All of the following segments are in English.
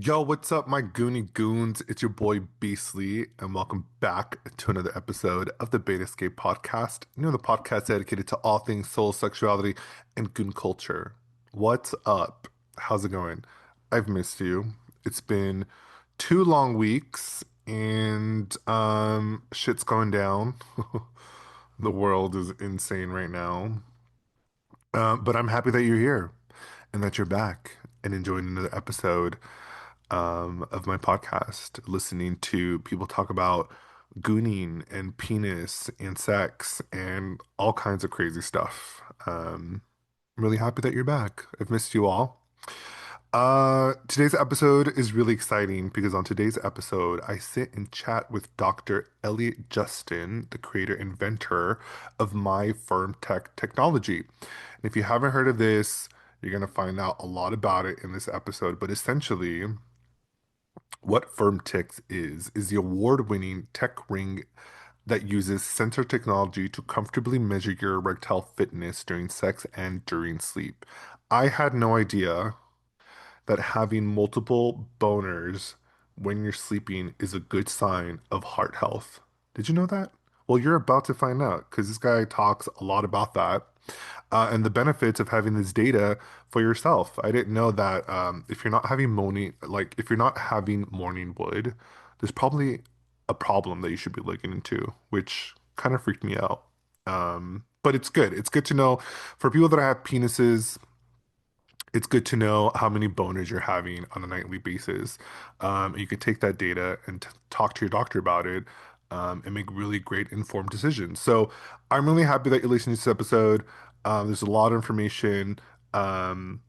Yo, what's up, my goony goons? It's your boy Beastly, and welcome back to another episode of the Bate Escape Podcast. The podcast dedicated to all things soul, sexuality, and goon culture. What's up? How's it going? I've missed you. It's been 2 long weeks, and shit's going down. The world is insane right now. But I'm happy that you're here and that you're back and enjoying another episode of my podcast, listening to people talk about gooning and penis and sex and all kinds of crazy stuff. I'm really happy that you're back. I've missed you all. Today's episode is really exciting because on today's episode, I sit and chat with Dr. Elliot Justin, the creator inventor of MyFirmTech technology. And if you haven't heard of this, you're going to find out a lot about it in this episode. But essentially, what FirmTech is the award-winning tech ring that uses sensor technology to comfortably measure your erectile fitness during sex and during sleep. I had no idea that having multiple boners when you're sleeping is a good sign of heart health. Did you know that? Well, you're about to find out because this guy talks a lot about that and the benefits of having this data for yourself. I didn't know that if you're not having if you're not having morning wood, there's probably a problem that you should be looking into, which kind of freaked me out. But it's good. It's good to know for people that have penises, it's good to know how many boners you're having on a nightly basis. You can take that data and talk to your doctor about it, and make really great informed decisions. So I'm really happy that you're listening to this episode. There's a lot of information, um,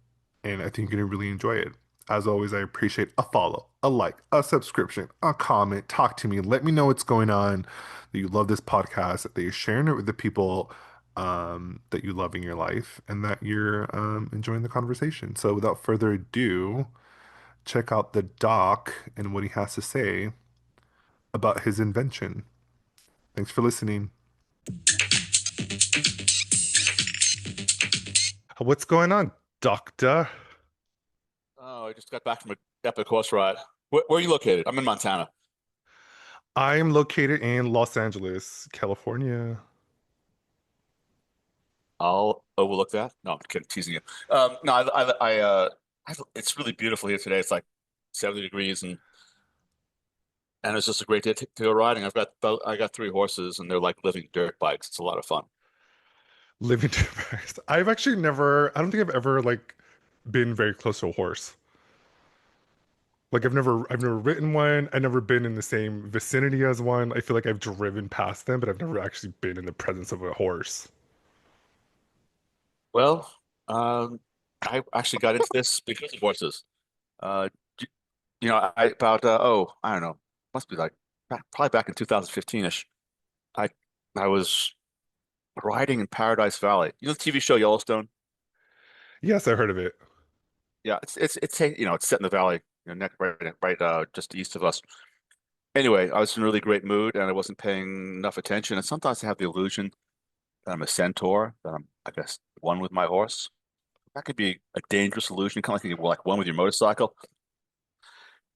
and I think you're gonna really enjoy it. As always, I appreciate a follow, a like, a subscription, a comment. Talk to me. Let me know what's going on, that you love this podcast, that you're sharing it with the people that you love in your life and that you're enjoying the conversation. So without further ado, check out the doc and what he has to say about his invention. Thanks for listening. What's going on, Doctor? Oh, I just got back from an epic horse ride. Where are you located? I'm in Montana. I am located in Los Angeles, California. I'll overlook that. No, I'm kidding, teasing you. No, it's really beautiful here today. It's like 70 degrees, and it's just a great day to go riding. I got three horses, and they're like living dirt bikes. It's a lot of fun. Living depressed. I've actually never, I don't think I've ever been very close to a horse. I've never ridden one. I've never been in the same vicinity as one. I feel like I've driven past them, but I've never actually been in the presence of a horse. Well, I actually got into this because of horses. Uh, d- I don't know, must be like probably back in 2015-ish. I I was riding in Paradise Valley. You know the TV show Yellowstone? Yes, I heard of it. Yeah, it's set in the valley, just east of us. Anyway, I was in a really great mood and I wasn't paying enough attention. And sometimes I have the illusion that I'm a centaur, that I'm, I guess, one with my horse. That could be a dangerous illusion, kind of like you're like one with your motorcycle.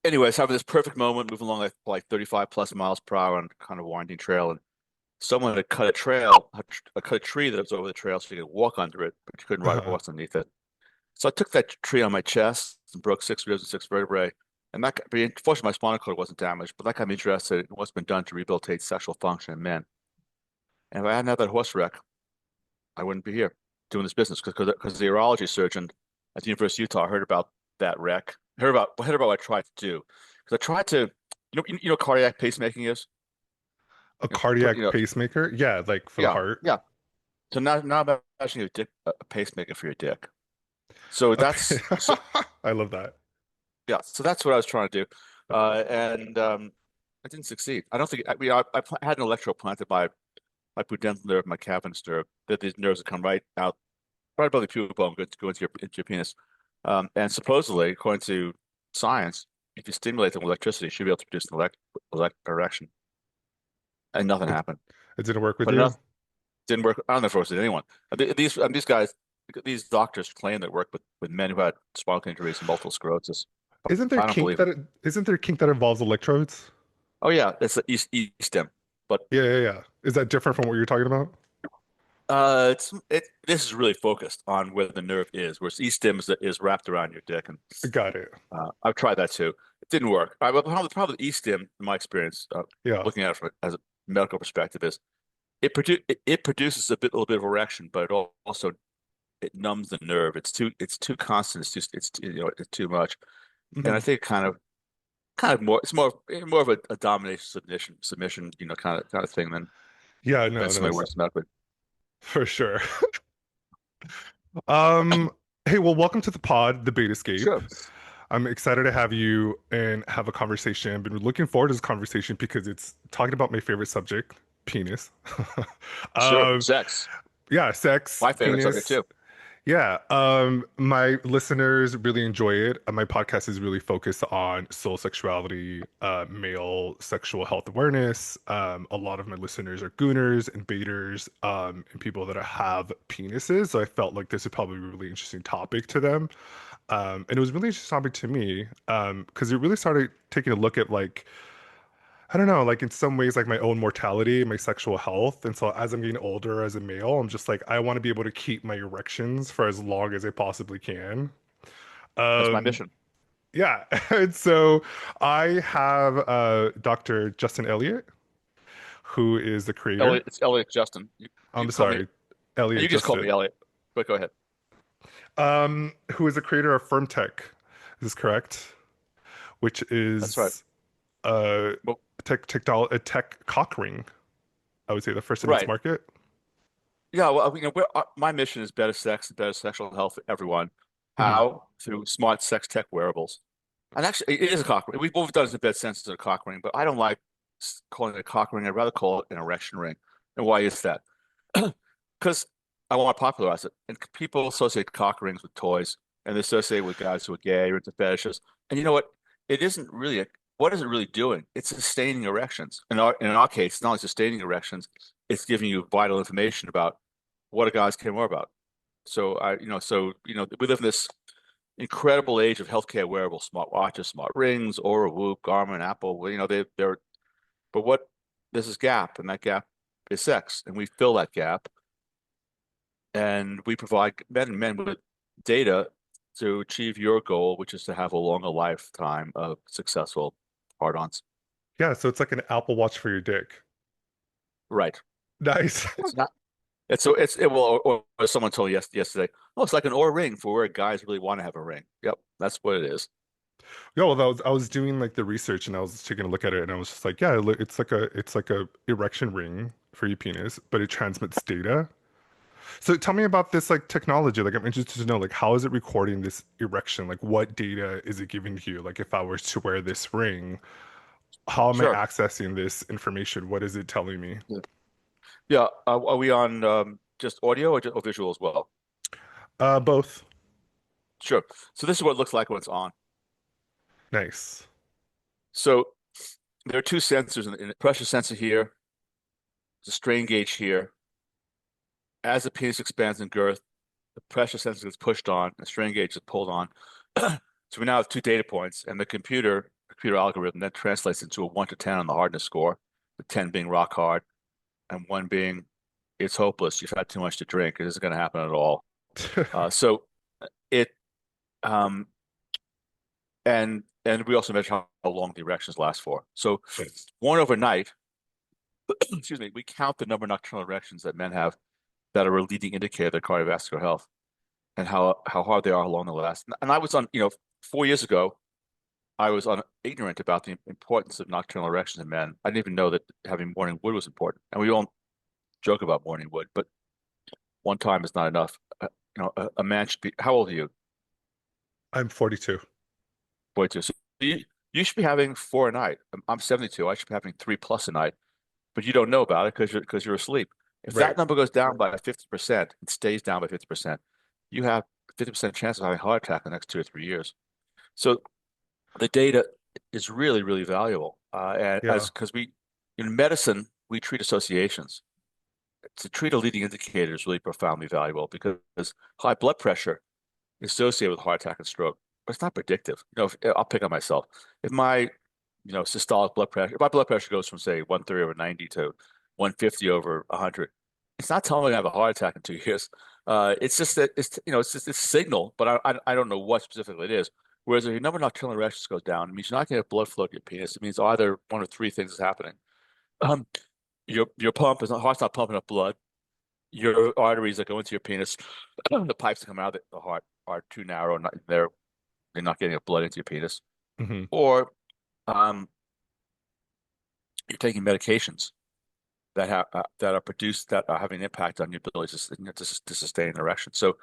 Anyways, having this perfect moment, moving along like 35 plus miles per hour on kind of winding trail, and someone had cut a trail, cut a tree that was over the trail so you could walk under it, but you couldn't ride a Uh, horse underneath it. So I took that tree on my chest and broke six ribs and six vertebrae. And unfortunately, my spinal cord wasn't damaged, but that got me interested in what's been done to rehabilitate sexual function in men. And if I hadn't had that horse wreck, I wouldn't be here doing this business because the urology surgeon at the University of Utah heard about that wreck, heard about what I tried to do. Because I tried to, you know, cardiac pacemaking is, a you know, put, you cardiac know, pacemaker? Yeah, like for the yeah, heart. yeah. So now I'm imagining a pacemaker for your dick. So A pa- that's so I love that. Yeah, so that's what I was trying to do, and I didn't succeed. I don't think had an electrode planted by my pudendal nerve, my cavernous nerve. That these nerves that come right out, right above the pubic bone, go into your penis. And supposedly, according to science, if you stimulate them with electricity, you should be able to produce an erection. And nothing It, happened. it didn't work with But you? enough didn't work. I don't know if it works with anyone. These guys, these doctors claim they work with men who had spinal injuries and multiple sclerosis. I don't believe it. isn't there kink that involves electrodes? Oh yeah, it's the E stim. But Yeah, yeah, yeah. Is that different from what you're talking about? this is really focused on where the nerve is, whereas E-stim is wrapped around your dick, and Got it. I've tried that too. It didn't work. The problem with E-stim, in my experience, Yeah. looking at it from as a medical perspective, is it produces little bit of erection, but also it numbs the nerve. It's too constant. It's too much, and I Mhm. think kind of more it's more of a domination submission kind of thing Yeah, than no, no, somebody works medically. for sure. Um, hey, well, welcome to the pod, the Bate Escape. Sure, I'm excited to have you and have a conversation. I've been looking forward to this conversation because it's talking about my favorite subject, penis. sure. Um, Sex, yeah, sex, my favorite subject penis. too. Yeah, my listeners really enjoy it. My podcast is really focused on soul sexuality, male sexual health awareness. A lot of my listeners are gooners and baiters, and people that have penises. So I felt like this would probably be a really interesting topic to them. And it was really interesting topic to me, because it really started taking a look at like I don't know, like in some ways, like my own mortality, my sexual health. And so as I'm getting older as a male, I'm just like, I want to be able to keep my erections for as long as I possibly can. That's my Um, mission. yeah. And so I have Dr. Justin Elliot, who is the creator. Elliot, it's Elliot Justin. You I'm call me, sorry, Elliot you just call me Justin, Elliot. But go ahead. who is the creator of FirmTech. Is this correct? Which That's right. is uh, Well, a tech cockring, I would say the first in its right. market. Yeah. Well, my mission is better sex and better sexual health for everyone. Mhm. How? Through smart sex tech wearables. And actually, it is a cock ring. We've both done it in the bed sense as a cock ring, but I don't like calling it a cock ring. I'd rather call it an erection ring. And why is that? Because I want to popularize it. And people associate cock rings with toys, and they associate with guys who are gay or into fetishes. And you know what? It isn't really what is it really doing? It's sustaining erections. In our case, it's not only sustaining erections, it's giving you vital information about what a guy's care more about. We live in this incredible age of healthcare wearables, smart watches, smart rings, Aura, Whoop, Garmin, Apple. Well, but what there's this gap, and that gap is sex, and we fill that gap, and we provide men with data to achieve your goal, which is to have a longer lifetime of successful hard-ons. Yeah, so it's like an Apple Watch for your dick. Right. Nice. It's not. It's so it's it will or someone told me yesterday. Oh, it's like an Oura ring for where guys really want to have a ring. Yep, that's what it is. Yeah, well, I was doing like the research and I was taking a look at it and I was just like, yeah, it's like a erection ring for your penis, but it transmits data. So tell me about this like technology. Like I'm interested to know like how is it recording this erection? Like what data is it giving to you? Like if I was to wear this ring, how am I Sure. accessing this information? What is it telling me? Yeah. Yeah. Are we on just audio or visual as well? Both. Sure. So this is what it looks like when it's on. Nice. So there are two sensors in the pressure sensor here, the strain gauge here. As the penis expands in girth, the pressure sensor gets pushed on, the strain gauge is pulled on. So we now have two data points, and the computer algorithm then translates into a 1 to 10 on the hardness score, with 10 being rock hard, and 1 being it's hopeless. You've had too much to drink. It isn't going to happen at all. So it um and we also measure how long the erections last for. So Nice. one overnight, excuse me, we count the number of nocturnal erections that men have that are a leading indicator of their cardiovascular health and how hard they are along the last. And I was 4 years ago, I was ignorant about the importance of nocturnal erections in men. I didn't even know that having morning wood was important. And we all joke about morning wood, but one time is not enough. A man should be. How old are you? I'm 42. 42. So you should be having four a night. I'm 72. I should be having three plus a night, but you don't know about it because you're asleep. If Right. that number goes down by 50%, it stays down by 50%, you have 50% chance of having a heart attack in the next 2 or 3 years. So the data is really, really valuable. And Yeah. as because we in medicine we treat associations. To treat a leading indicator is really profoundly valuable because high blood pressure is associated with heart attack and stroke. it's not predictive. I'll pick on myself. If my, systolic blood pressure, if my blood pressure goes from say 130 over 90 to 150 over 100, it's not telling me I have a heart attack in 2 years. It's just that it's just this signal, but I don't know what specifically it is. Whereas if your number of nocturnal erections goes down, it means you're not getting blood flow to your penis. It means either one of three things is happening. Um, your pump is not heart's not pumping up blood. Your arteries that go into your penis, the pipes that come out of the heart are too narrow, and they're not getting enough blood into your penis. Hmm. Or um, you're taking medications that are produced that are having an impact on your ability to sustain an erection. So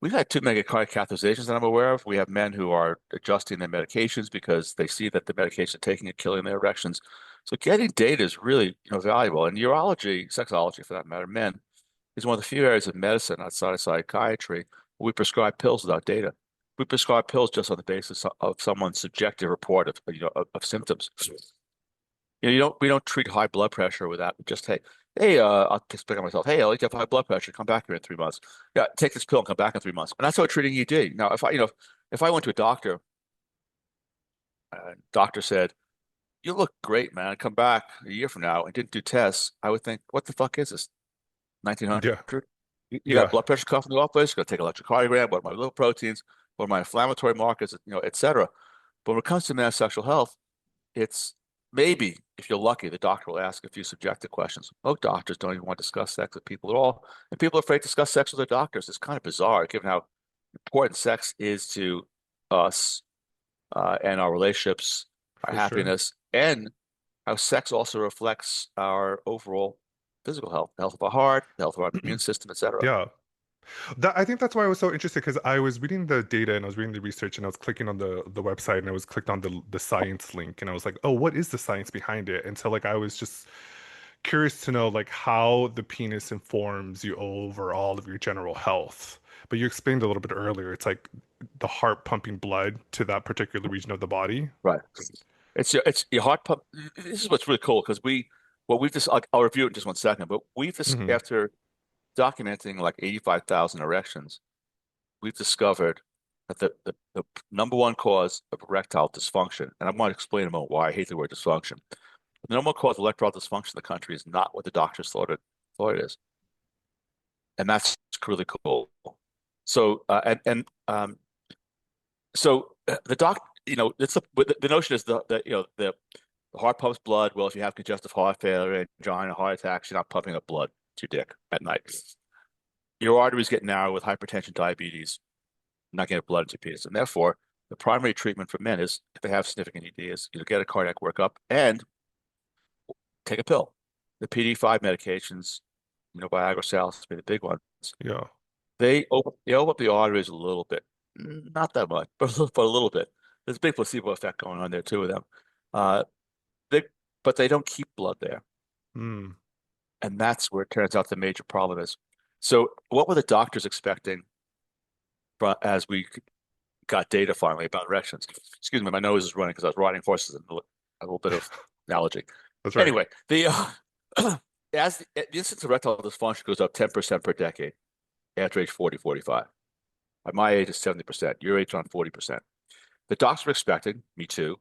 we've had too many cardiac catheterizations that I'm aware of. We have men who are adjusting their medications because they see that the medication they're taking are killing their erections. So getting data is really, valuable. And urology, sexology for that matter, men is one of the few areas of medicine outside of psychiatry where we prescribe pills without data. We prescribe pills just on the basis of someone's subjective report of symptoms. We don't treat high blood pressure with that. Just hey, I'll just pick on myself. Hey, I like to have high blood pressure. Come back here in 3 months. Yeah, take this pill and come back in 3 months. And that's how we're treating ED. Now, if I went to a doctor, doctor said, "You look great, man. Come back a year from now," and didn't do tests, I would think, "What the fuck is this? 1900? Yeah. You got Yeah. blood pressure cuff in the office? You got to take electrocardiogram. What are my lipoproteins? What are my inflammatory markers? Et cetera." But when it comes to men's sexual health, it's maybe, if you're lucky, the doctor will ask a few subjective questions. Most doctors don't even want to discuss sex with people at all, and people are afraid to discuss sex with their doctors. It's kind of bizarre, given how important sex is to us and our relationships, our For sure. happiness, and how sex also reflects our overall physical health, the health of our heart, the health of our immune system, etc. Yeah. I think that's why I was so interested because I was reading the data and I was reading the research and I was clicking on the website and I was clicked on the science link and I was like, oh, what is the science behind it? And so like I was just curious to know like how the penis informs you over all of your general health. But you explained a little bit earlier, it's like the heart pumping blood to that particular region of the body. Right. It's your heart pump. This is what's really cool because what we've just I'll review it in just 1 second, but we've just Hmm. after documenting like 85,000 erections, we've discovered that the number one cause of erectile dysfunction, and I want to explain in a moment why I hate the word dysfunction. The number one cause of erectile dysfunction in the country is not what the doctors thought it is, and that's really cool. So the doc, it's the notion is the heart pumps blood. Well, if you have congestive heart failure, angina, heart attacks, you're not pumping up blood to your dick at night. Your arteries get narrow with hypertension, diabetes, not getting blood into your penis. And therefore, the primary treatment for men is, if they have significant ED, is get a cardiac workup and take a pill. The PD5 medications, Viagra, Cialis, be the big ones. Yeah. They open up the arteries a little bit, not that much, but a little bit. There's a big placebo effect going on there too with them. Uh, they, but they don't keep blood there, Mm. and that's where it turns out the major problem is. So, what were the doctors expecting as we got data finally about erections? Excuse me, my nose is running because I was riding horses and a little bit of analogy. That's right. Anyway, as the incidence of erectile dysfunction goes up 10% per decade after age 40, 45. At my age, it's 70%. Your age, on 40%. The doctors are expecting, me too,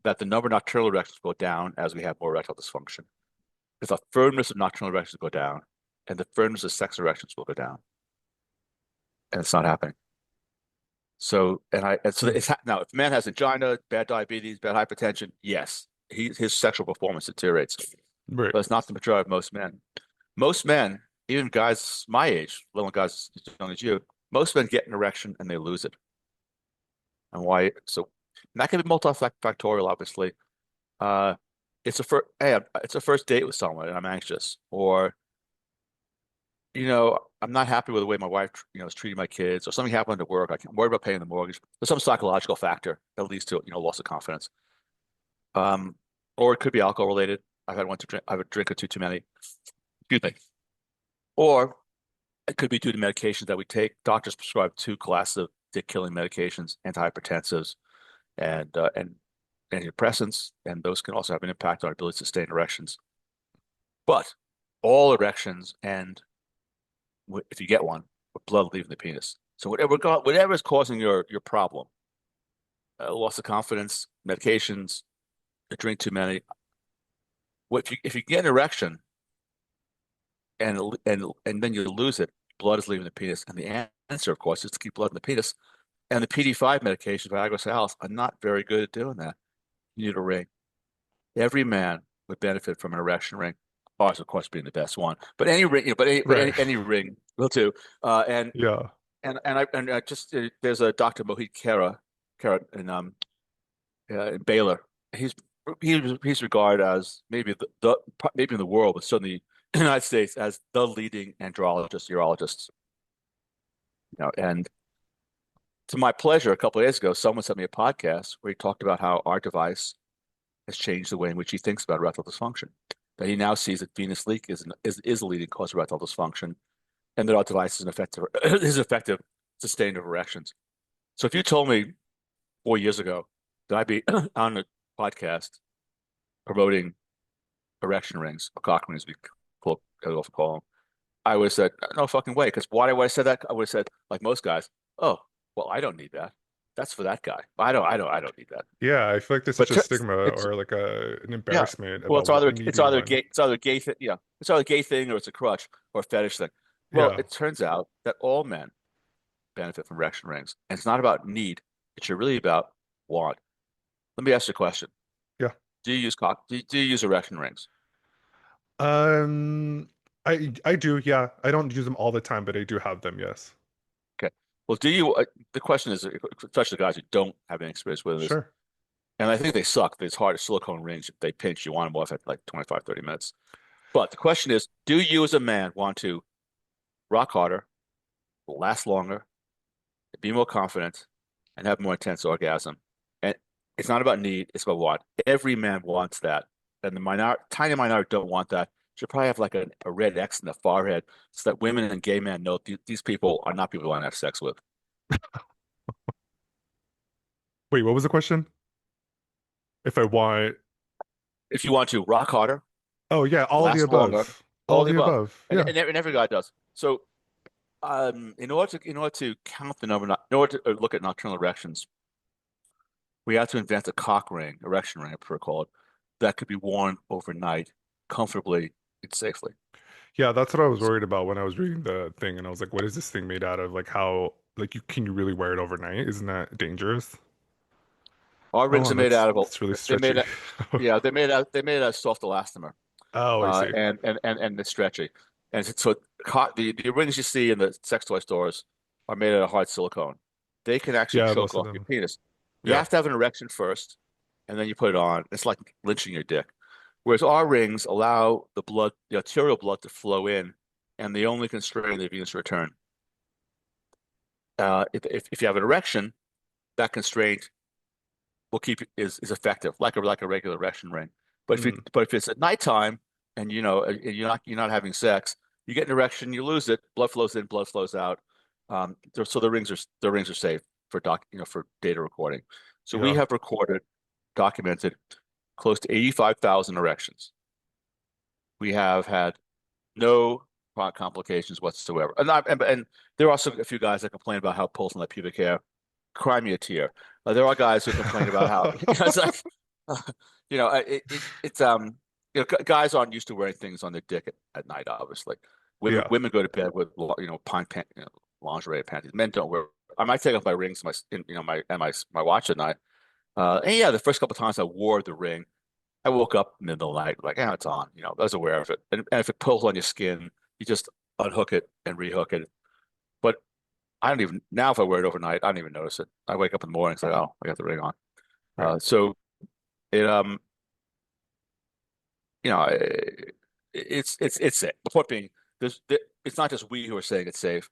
that the number of nocturnal erections will go down as we have more erectile dysfunction. Because the firmness of nocturnal erections will go down, and the firmness of sex erections will go down. And it's not happening. So, Mm. now, if a man has angina, bad diabetes, bad hypertension, yes, his sexual performance deteriorates. Right. But it's not the majority of most men. Most men, even guys my age, little guys as young as you, most men get an erection and they lose it. And why? So, and that can be multifactorial, obviously. Uh, it's a first date with someone and I'm anxious, or I'm not happy with the way my wife, is treating my kids, or something happened at work. I'm worried about paying the mortgage. There's some psychological factor that leads to, loss of confidence. Um, or it could be alcohol related. I've had a drink or two too many. Excuse me. Or it could be due to medications that we take. Doctors prescribe two classes of dick-killing medications, antihypertensives and antidepressants, and those can also have an impact on our ability to sustain erections. But all erections end if you get one with blood leaving the penis. So whatever is causing your problem, loss of confidence, medications, drink too many. What if you get an erection and then you lose it, blood is leaving the penis, and the answer, of course, is to keep blood in the penis. And the PD-5 medications, Viagra, Cialis, are not very good at doing that. You need a ring. Every man would benefit from an erection ring. Ours, of course, being the best one, but any ring, Right. any ring will do. Uh, and Yeah. and I just there's a Dr. Mohit Kara in Baylor. He's he's regarded as maybe maybe in the world, but certainly in the United States as the leading andrologist, urologist. And to my pleasure, a couple of days ago, someone sent me a podcast where he talked about how our device has changed the way in which he thinks about erectile dysfunction. That he now sees that venous leak is a leading cause of erectile dysfunction, and that our device is an effective is effective sustainer of erections. So if you told me 4 years ago that I'd be on a podcast promoting erection rings or cockrings, we often call them, I would have said no fucking way. Because why would I say that? I would have said, like most guys, oh well, I don't need that. That's for that guy. I don't need that. Yeah, I feel like there's such But a stigma it's or like an yeah. embarrassment Well, about what needing one. it's either a gay thing, it's either a gay thing or it's a crutch or a fetish thing. Well, Yeah. it turns out that all men benefit from erection rings, and it's not about need. It's really about want. Let me ask you a question. Yeah. Do you use erection rings? Um, I do, yeah. I don't use them all the time, but I do have them, yes. Okay. Well, the question is, especially guys who don't have any experience with this, Sure. and I think they suck. It's hard. Silicone rings, if they pinch, you want them off at like 25, 30 minutes. But the question is, do you as a man want to rock harder, last longer, be more confident, and have more intense orgasm? And it's not about need, it's about want. Every man wants that. And the tiny minority don't want that. Should probably have like a red X in the forehead so that women and gay men know these people are not people you want to have sex with. Wait, what was the question? If I want, If you want to rock harder, oh yeah, all of the last longer, above. All all of the the above. above. Yeah. And every guy does. So in order to count the number, in order to look at nocturnal erections, we have to invent a cock ring, erection ring, I prefer to call it, that could be worn overnight comfortably and safely. Yeah, that's what I was worried about when I was reading the thing, and I was like, what is this thing made out of? Like how like you really wear it overnight? Isn't that dangerous? Our Oh, rings are and made out of that's really they made stretchy. a, yeah they made out of soft elastomer, Oh, I see. and they're stretchy, and so the rings you see in the sex toy stores are made out of hard silicone. They can actually Yeah, choke most of off your them. penis. You Yeah. have to have an erection first, and then you put it on. It's like lynching your dick. Whereas our rings allow the arterial blood to flow in, and they only constrain the venous return. If you have an erection, that constraint will keep is effective, like a regular erection ring. Mm, But if it's at nighttime and you're not having sex, you get an erection, you lose it, blood flows in, blood flows out. So the rings are safe for for data recording. So we yeah. have documented close to 85,000 erections. We have had no complications whatsoever. And there are also a few guys that complain about how it pulls on the pubic hair. Cry me a tear. There are guys who complain about how it's like, it's guys aren't used to wearing things on their dick at night. Obviously, Yeah. women go to bed with lingerie and panties. Men don't wear. I might take off my rings, my watch at night. And yeah, the first couple of times I wore the ring, I woke up in the middle of the night like, yeah, it's on. I was aware of it. And if it pulls on your skin, you just unhook it and rehook it. But I don't even now if I wear it overnight, I don't even notice it. I wake up in the morning, it's like, oh, I got the ring on. Right. So it you know, it's safe. The point being, it's not just we who are saying it's safe.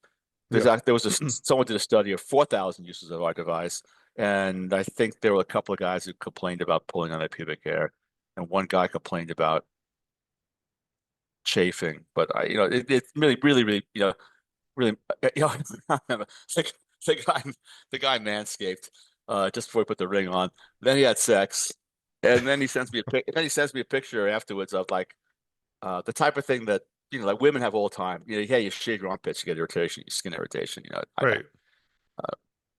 Yeah. There was someone did a study of 4,000 uses of our device, and I think there were a couple of guys who complained about pulling on their pubic hair, and one guy complained about chafing. But it's really, really, the, the guy, the guy manscaped just before he put the ring on. Then he had sex, and then he sends me a then he sends me a picture afterwards of like the type of thing that like women have all the time. Yeah, you shave your armpits, you get irritation, you skin irritation. I know. Right.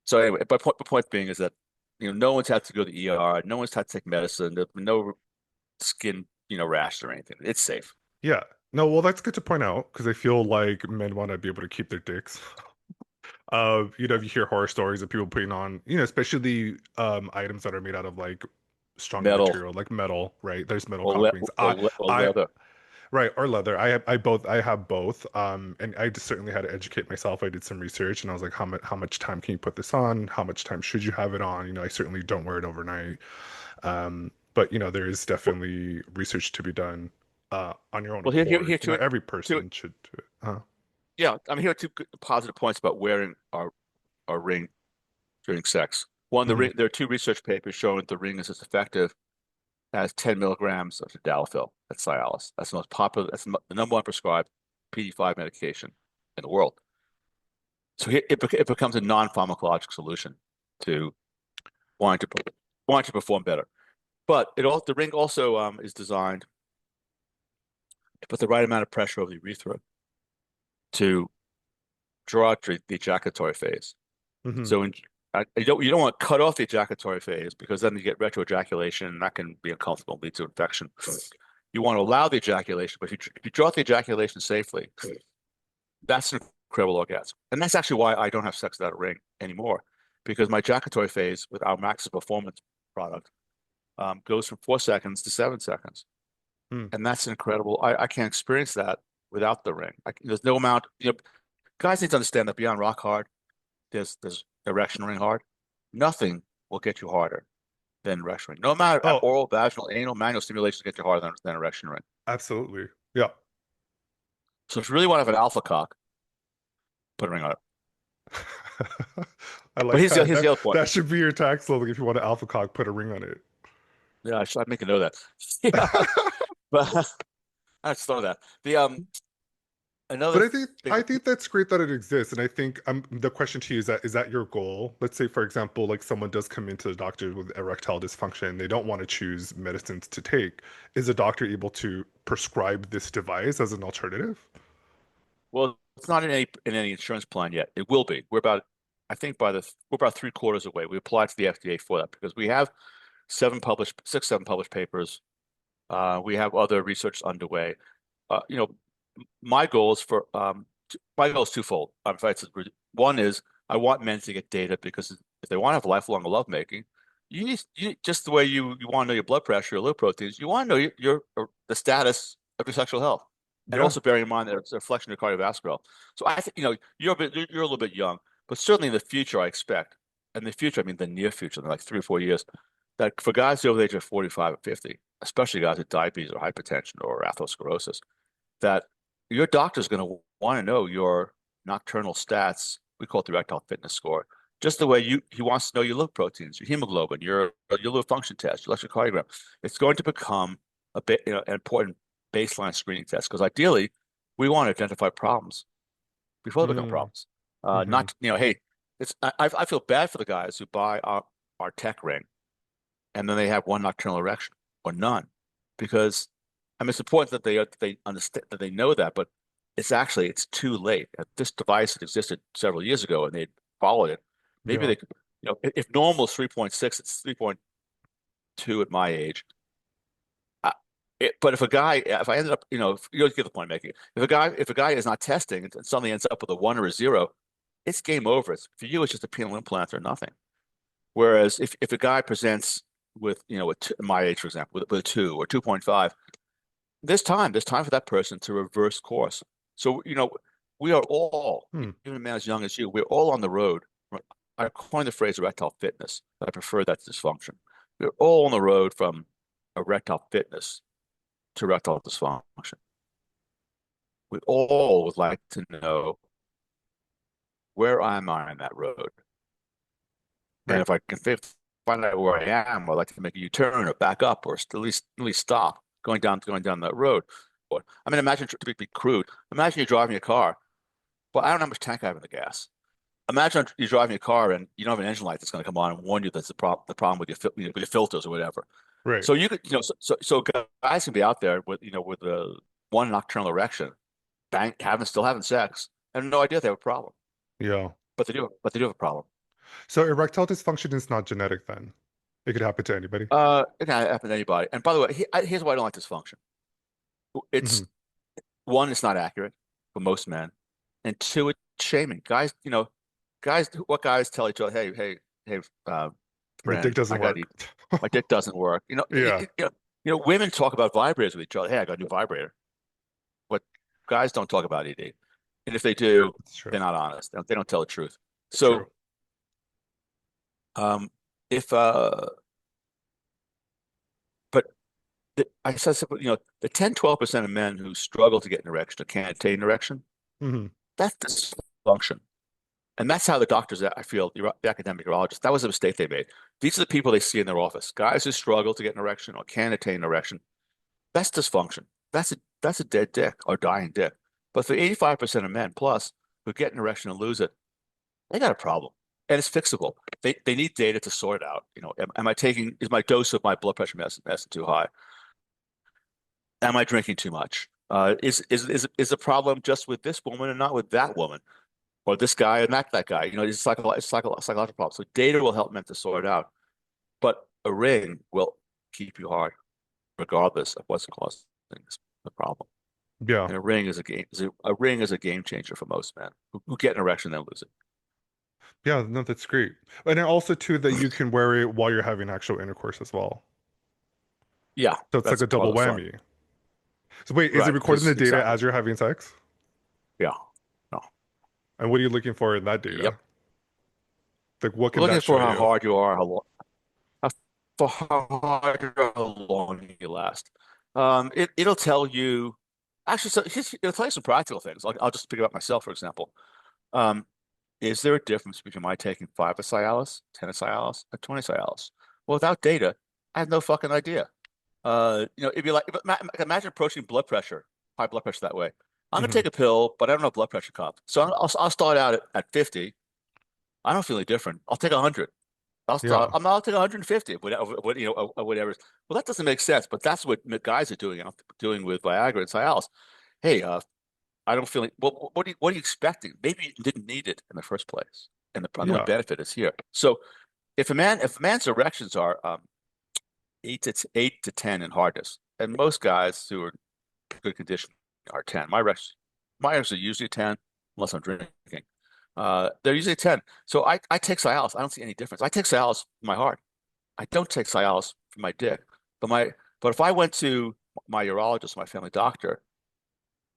So anyway, but the point being is that no one's had to go to the ER, no one's had to take medicine, there's been no skin, rash or anything. It's safe. Yeah. No, well, that's good to point out because I feel like men want to be able to keep their dicks. If you hear horror stories of people putting on, especially items that are made out of like stronger Metal material, like metal, right? There's metal or cock rings. or I, leather. right, or leather. I have both. And I just certainly had to educate myself. I did some research and I was like, how much time can you put this on? How much time should you have it on? I certainly don't wear it overnight. But there is Well, definitely research to be done on your own well, here accord. to it. Every To person should do it. Yeah, I mean, here are two positive points about wearing our ring during sex. One, the Mhm. ring. There are two research papers showing that the ring is as effective as 10 milligrams of tadalafil. That's Cialis. That's the most popular. That's the number one prescribed PD5 medication in the world. So it becomes a non-pharmacologic solution to wanting to wanting to perform better. But the ring also is designed to put the right amount of pressure over the urethra to draw out the ejaculatory phase. Mhm. So you don't want to cut off the ejaculatory phase because then you get retroejaculation and that can be uncomfortable and lead to infection. You want to allow the ejaculation, but if you draw out the ejaculation safely, that's an incredible orgasm. And that's actually why I don't have sex without a ring anymore, because my ejaculatory phase with our Max's Performance product goes from 4 seconds to 7 seconds. Mm. And that's incredible. I can't experience that without the ring. There's no amount, guys need to understand that beyond rock hard, there's erection ring hard. Nothing will get you harder than erection ring. No matter Oh, oral, vaginal, anal, manual stimulation get you harder than erection ring. absolutely. Yeah. So if you really want to have an alpha cock, put a ring on it. I But like that. here's That the other point. that should be your tax slogan. If you want an alpha cock, put a ring on it. Yeah, I'd make a note of that. Yeah, but I just thought of that. The But another I big think that's great that it exists. And I think the question to you is that your goal? Let's say, for example, like someone does come into the doctor with erectile dysfunction, they don't want to choose medicines to take. Is a doctor able to prescribe this device as an alternative? well, it's not in any insurance plan yet. It will be. I think we're about 3/4 away. We applied to the FDA for that because we have seven published papers. We have other research underway. Uh, you know, my goal is twofold. One is I want men to get data because if they want to have lifelong lovemaking, you just the way you want to know your blood pressure, your liver proteins, you want to know the status of your sexual health, and Yeah. also bearing in mind that it's a reflection of your cardiovascular health. So I think you're a little bit young, but certainly in the future I expect, in the future I mean the near future, in like 3 or 4 years, that for guys over the age of 45 or 50, especially guys with diabetes or hypertension or atherosclerosis, that your doctor's going to want to know your nocturnal stats. We call it the erectile fitness score. Just the way he wants to know your liver proteins, your hemoglobin, your liver function test, your electrocardiogram. It's going to become an important baseline screening test because ideally we want to identify problems before they become Mm. problems. Hmm. Not hey, I feel bad for the guys who buy our TechRing and then they have one nocturnal erection or none, because I mean it's important that they understand that they know that, but it's too late. This device had existed several years ago and they followed it. Maybe Yeah. they could, if normal is 3.6, it's 3.2 at my age. But if I ended up, if, you get the point I'm making. If a guy is not testing and suddenly ends up with a 1 or a 0, it's game over. For you, it's just a penile implant or nothing. Whereas if a guy presents with, my age, for example, with a 2 or 2.5, there's time for that person to reverse course. So, we are all, Hmm. even a man as young as you, we're all on the road. I coined the phrase erectile fitness. I prefer that dysfunction. We're all on the road from erectile fitness to erectile dysfunction. We all would like to know, where am I on that road? And Right. if I can find out where I am, I'd like to make a U-turn or back up or at least stop going down that road. Or, I mean, imagine, to be crude, imagine you're driving a car, but I don't know how much tank I have in the gas. Imagine you're driving a car and you don't have an engine light that's going to come on and warn you that's the problem with your filters or whatever. Right. So you could, so guys can be out there with a one nocturnal erection, still having sex, and no idea they have a problem, Yeah. but they do have a problem. So erectile dysfunction is not genetic then. It could happen to anybody. It can happen to anybody. And by the way, here's why I don't like dysfunction. Hmm. It's one, it's not accurate for most men, and two, it's shaming. Guys, what guys tell each other? Hey, My dick friend, doesn't I got work. you. My dick doesn't work. Yeah, Women talk about vibrators with each other. Hey, I got a new vibrator. What guys don't talk about ED, and if they do, it's true. they're not honest. They don't tell the truth. True. So, um, if but I said, the 10-12% of men who struggle to get an erection or can't attain an erection, Hmm. that's dysfunction. And that's how the doctors, I feel, the academic urologists, that was a mistake they made. These are the people they see in their office. Guys who struggle to get an erection or can't attain an erection. That's dysfunction. That's a dead dick or dying dick. But for 85% of men plus who get an erection and lose it, they got a problem. And it's fixable. They need data to sort out. Is my dose of my blood pressure medicine too high? Am I drinking too much? Is the problem just with this woman and not with that woman? Or this guy and that guy. Psychological problem. So data will help men to sort it out. But a ring will keep you hard, regardless of what's causing the problem. Yeah. And a ring is a game changer for most men who get an erection and then lose it. Yeah, no, that's great. And then also too that you can wear it while you're having actual intercourse as well. Yeah, So it's like that's a part double of the fun. whammy. So wait, is it Right. recording Because the data exactly. as you're having sex? Yeah. No. And what are you looking for in that data? Yep. Like what We're can looking that show for how you? hard you are, how, for how hard you are, how long you last. It'll tell you. Actually, it'll tell you some practical things. I'll just pick it up myself, for example. Um, is there a difference between my taking 5 of Cialis, 10 of Cialis, or 20 Cialis? Well, without data, I have no fucking idea. It'd be like imagine approaching blood pressure, high blood pressure that way. I'm gonna Hmm. take a pill, but I don't have a blood pressure cuff, so I'll start out at 50. I don't feel any different. I'll take 100. Yeah. I'll take 150, whatever, or whatever. Well, that doesn't make sense, but that's what guys are doing. I'm doing with Viagra and Cialis. Hey, I don't feel. Well, what are you expecting? Maybe you didn't need it in the first place, and the only Yeah. benefit is here. So, if a man's erections are 8 to 10 in hardness, and most guys who are in good condition are 10. My erections are usually 10, unless I'm drinking. They're usually 10. So I take Cialis. I don't see any difference. I take Cialis for my heart. I don't take Cialis for my dick. But if I went to my urologist, my family doctor,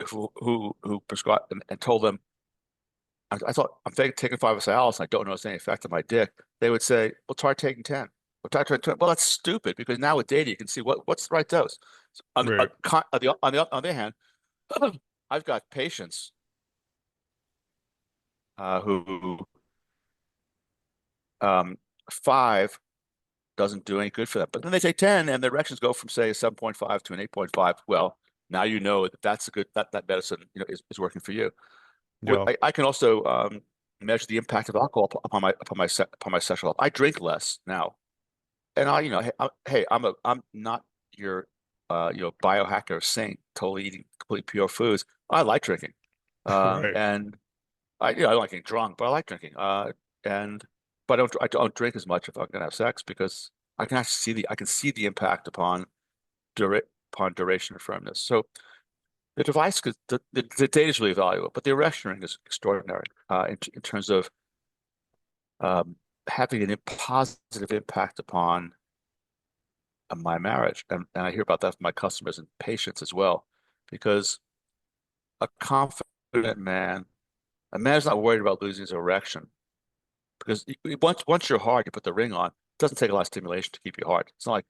who prescribed and told them I thought I'm taking 5 of Cialis and I don't notice any effect on my dick, they would say, "Well, try taking 10." Well, try 20. Well, that's stupid because now with data you can see what's the right dose. So Right. on the other hand, I've got patients who 5 doesn't do any good for them. But then they take 10 and their erections go from say a 7.5 to an 8.5. Well, now you know that's a good that medicine is working for you. Yeah. I can also measure the impact of alcohol upon my sexual health. I drink less now, and I'm not your biohacker saint, totally eating completely pure foods. I like drinking, Right. and I don't like getting drunk, but I like drinking. And but I don't drink as much if I'm gonna have sex because I can see the impact dura upon duration and firmness. So the device, the data is really valuable, but the erection ring is extraordinary in terms of um, having a positive impact upon my marriage. And I hear about that from my customers and patients as well, because a confident man, a man is not worried about losing his erection because once you're hard, you put the ring on. It doesn't take a lot of stimulation to keep you hard. It's not like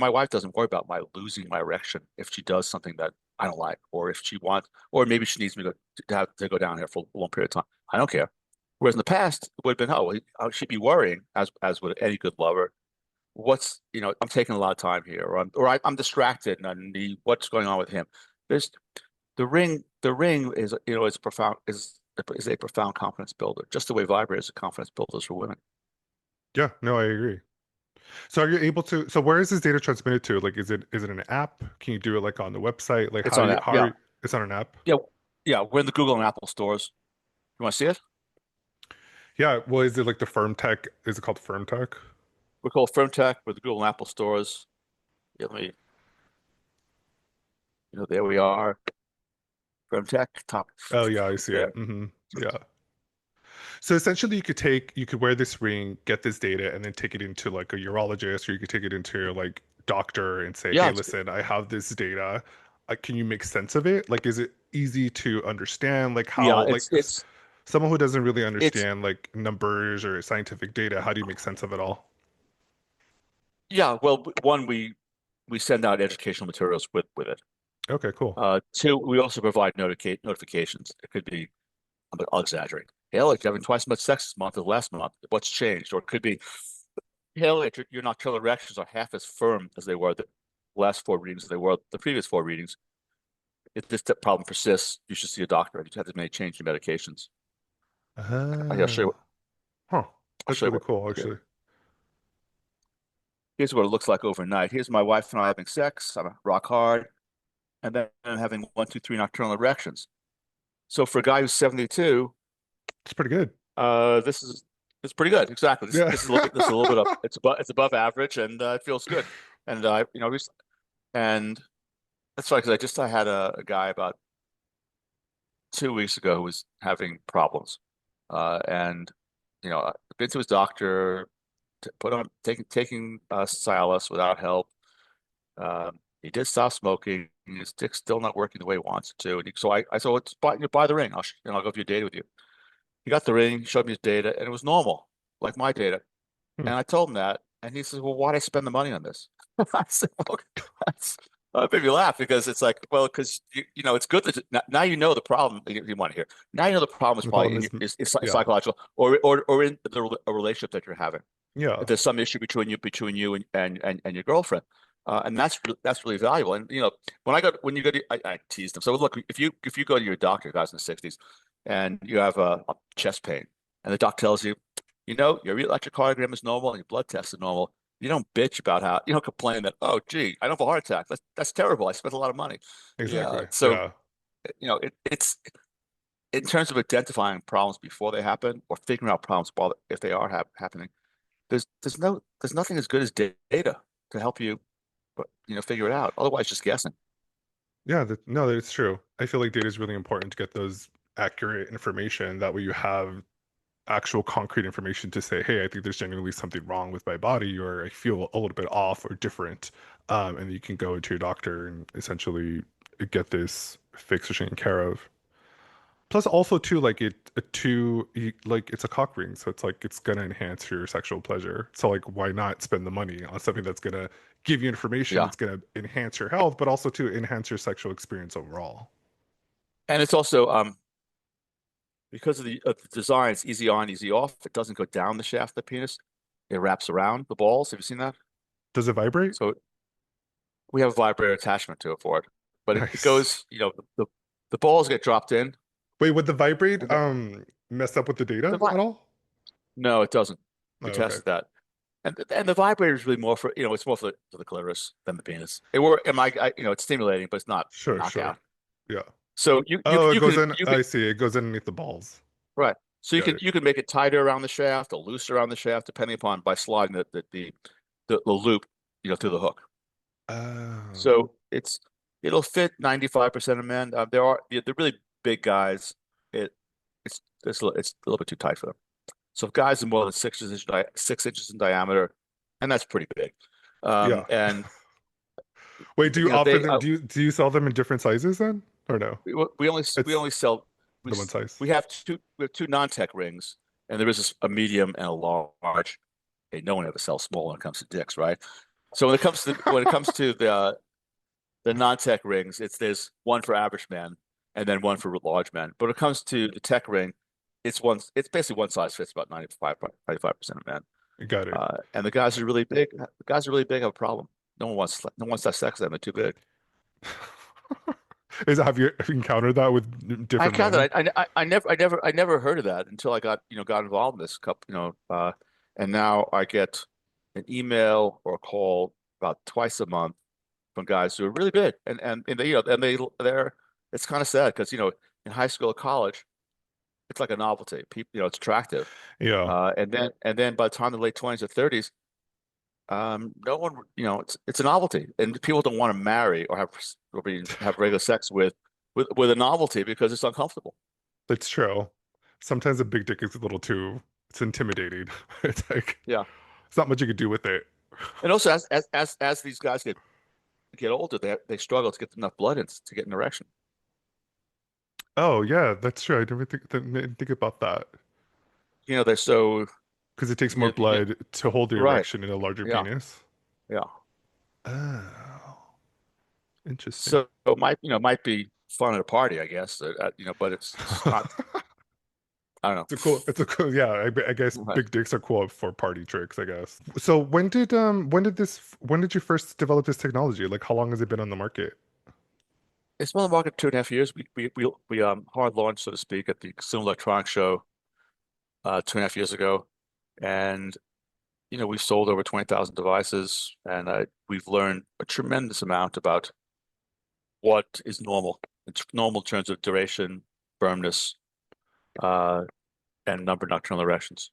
my wife doesn't worry about my losing my erection if she does something that I don't like, or if she wants, or maybe she needs me to go down here for a long period of time. I don't care. Whereas in the past, it would have been, oh, she'd be worrying, as would any good lover. I'm taking a lot of time here, I'm distracted and I need what's going on with him. There's the ring is profound is a profound confidence builder, just the way vibrators are confidence builders for women. Yeah. No, I agree. So are you able to, so where is this data transmitted to? Like, is it an app? Can you do it like on the website? Like It's on that. how are Yeah. you, it's on an app? Yeah. Yeah. We're in the Google and Apple stores. You want to see it? Yeah. Well, is it like the FirmTech? Is it called FirmTech? We're called FirmTech. We're the Google and Apple stores. Yeah, there we are. FirmTech, top Oh yeah, I see there. it. Yeah. So essentially, you could wear this ring, get this data, and then take it into like a urologist, or you could take it into your like doctor and say, Yeah, "Hey, listen, I have this data. Can you make sense of it? Like, is it easy to understand? Like, yeah, how someone who doesn't really it's understand like numbers or scientific data, how do you make sense of it all?" yeah. Well, one, we send out educational materials with it. Okay, cool. Two, we also provide notifications. It could be, I'll exaggerate. Hey, look, you're having twice as much sex this month as last month. What's changed? Or it could be, hey, look, your nocturnal erections are half as firm as they were the last four readings as they were the previous four readings. If this problem persists, you should see a doctor. You have to make change in medications. I'll show you. Ah, huh. I'll That's show you really what. cool, Here. actually. Here's what it looks like overnight. Here's my wife and I having sex. I'm rock hard, and then I'm having one, two, three nocturnal erections. So for a guy who's 72, It's pretty good. this is it's pretty good. Exactly. This Yeah. this is a little bit this is a little bit up. It's above average, and it feels good. And and that's funny because I had a guy about 2 weeks ago who was having problems, and I've been to his doctor, put on taking Cialis without help. He did stop smoking. His dick's still not working the way he wants it to. I said, well, buy the ring. I'll go through your data with you. He got the ring, showed me his data, and it was normal, like my data. Hmm. And I told him that, and he says, "Well, why'd I spend the money on this?" I said, "Well, that's." It made me laugh because it's like, well, because it's good that now you know the problem you want to hear. Now you know the problem is The probably problem in is, is yeah, psychological or in a relationship that you're having. yeah. If there's some issue between you and your girlfriend, and that's really valuable. And when you go to I teased them. So look, if you go to your doctor, guys in the 60s, and you have a chest pain, and the doc tells you, your electrocardiogram is normal and your blood test is normal. You don't bitch about how you don't complain that, oh gee, I don't have a heart attack. That's terrible. I spent a lot of money. Yeah. Exactly. So Yeah. it's in terms of identifying problems before they happen or figuring out problems while if they are happening. There's nothing as good as data to help you, but figure it out. Otherwise, just guessing. Yeah, no, it's true. I feel like data is really important to get those accurate information. That way you have actual concrete information to say, hey, I think there's genuinely something wrong with my body, or I feel a little bit off or different. And you can go to your doctor and essentially get this fixed or taken care of. Plus, also too, like like it's a cock ring, so it's like it's gonna enhance your sexual pleasure. So like, why not spend the money on something that's gonna give you information, Yeah, it's gonna enhance your health, but also to enhance your sexual experience overall. and it's also because of the design, it's easy on, easy off. It doesn't go down the shaft of the penis. It wraps around the balls. Have you seen that? Does it vibrate? So we have a vibrator attachment to it for it, but it Nice. goes. The balls get dropped in, Wait, would the vibrate and mess up with the the data vi at all? no, it doesn't. Oh, We okay. tested that. And the vibrator is really more for, it's more for the clitoris than the penis. It work, and it's stimulating, but it's not Sure, sure. knockout. Yeah. So you you Oh, it you goes could in. you could I see. It goes underneath the balls. right. So you Got could it. you could make it tighter around the shaft or looser around the shaft, depending upon by sliding the loop, through the hook. Oh, So it'll fit 95% of men. There are the really big guys. It it's a little bit too tight for them. So if guys are more than 6 inches in diameter, and that's pretty big. yeah. And Wait, do you offer they them? Do you sell them in different sizes then, or no? we It's only sell we the one size. we have two non-tech rings, and there is a medium and a large. Hey, no one ever sells small when it comes to dicks, right? So when it comes to the non-tech rings, there's one for average men and then one for large men. But when it comes to the tech ring, it's basically one size fits about 95% of men. Got it. And the guys are really big have a problem. No one wants to have sex with them. They're too big. Have you encountered that with I different men? counted. I never heard of that until I got involved in this couple. And now I get an email or a call about twice a month from guys who are really big, and they they're it's kind of sad because in high school or college it's like a novelty. People, it's attractive. Yeah, And then by the time the late 20s or 30s, no one, it's a novelty, and people don't want to marry or have regular sex with a novelty because it's uncomfortable. that's true. Sometimes a big dick is a little too, it's intimidating. It's like, Yeah. it's not much you could do with it. And also, as these guys get older, they struggle to get enough blood in to get an erection. Oh, yeah, that's true. I didn't think about that. They're so Because it takes more you, you, blood to hold the right. erection in a larger Yeah. penis. Yeah. Oh, interesting. So it might be fun at a party, I guess. But it's not. I don't It's a cool, yeah. I guess know. big dicks are cool for party tricks, I guess. So when did you first develop this technology? Like, how long has it been on the market? It's been on the market 2.5 years. We hard launched, so to speak, at the Consumer Electronics Show 2.5 years ago, and we've sold over 20,000 devices, and we've learned a tremendous amount about what is normal. It's normal in terms of duration, firmness, uh, and number of nocturnal erections.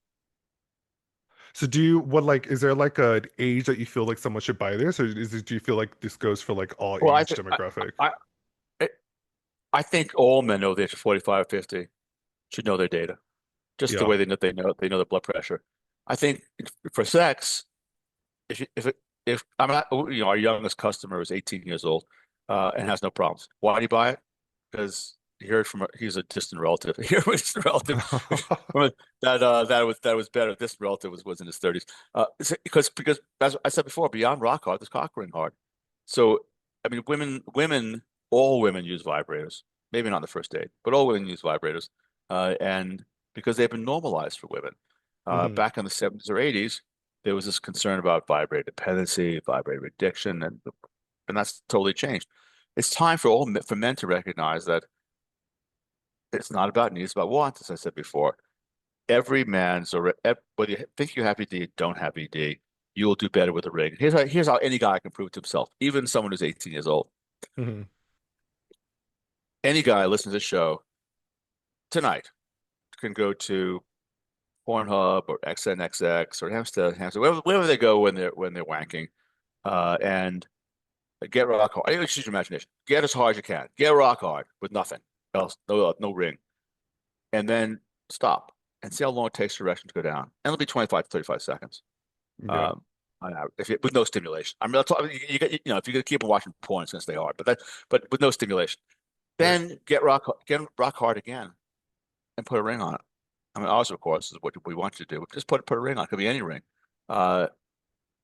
So is there like an age that you feel like someone should buy this, or do you feel like this goes for like all Well, age demographic? I I think all men over the age of 45 or 50 should know their data, just the Yeah. way they know their blood pressure. I think for sex, if you, if I'm not, our youngest customer is 18 years old, and has no problems. Why do you buy it? Because he heard he's a distant relative. He heard from a distant relative that was better. This relative was in his 30s. Because as I said before, beyond rock hard, there's cockring hard. So I mean, all women use vibrators. Maybe not on the first date, but all women use vibrators, and because they've been normalized for women. hmm Back in the 70s or 80s, there was this concern about vibrator dependency, vibrator addiction, and that's totally changed. It's time for men to recognize that it's not about needs, it's about wants, as I said before. Every man's or whether you think you have ED, don't have ED, you will do better with a ring. Here's how any guy can prove it to himself, even someone who's 18 years old. hmm Any guy listening to this show tonight can go to Pornhub or XNXX or Hamster, wherever they go when they're wanking, and get rock hard. Use your imagination. Get as hard as you can. Get rock hard with nothing else, no ring, and then stop and see how long it takes for erection to go down. And it'll be 25 to 35 seconds. Yeah. Um, with no stimulation. I mean, if you're gonna keep on watching porn, it's gonna stay hard. But with no stimulation, Right. then get rock hard again and put a ring on it. I mean, ours, of course, is what we want you to do. Just put a ring on. It could be any ring, uh,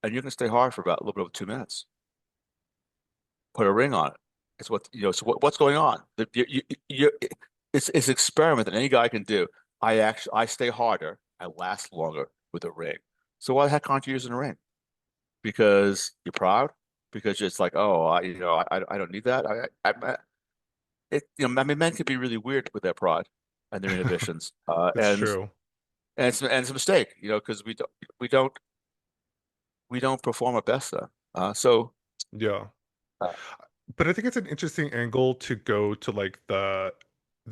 and you can stay hard for about a little bit over 2 minutes. Put a ring on it. It's So what's going on? It's an experiment that any guy can do. I stay harder. I last longer with a ring. So why the heck aren't you using a ring? Because you're proud? Because it's like, oh, I don't need that. I mean, men can be really weird with their pride and their inhibitions, It's true. and it's a mistake, because we don't perform our best there. So, Yeah. uh, But I think it's an interesting angle to go to like the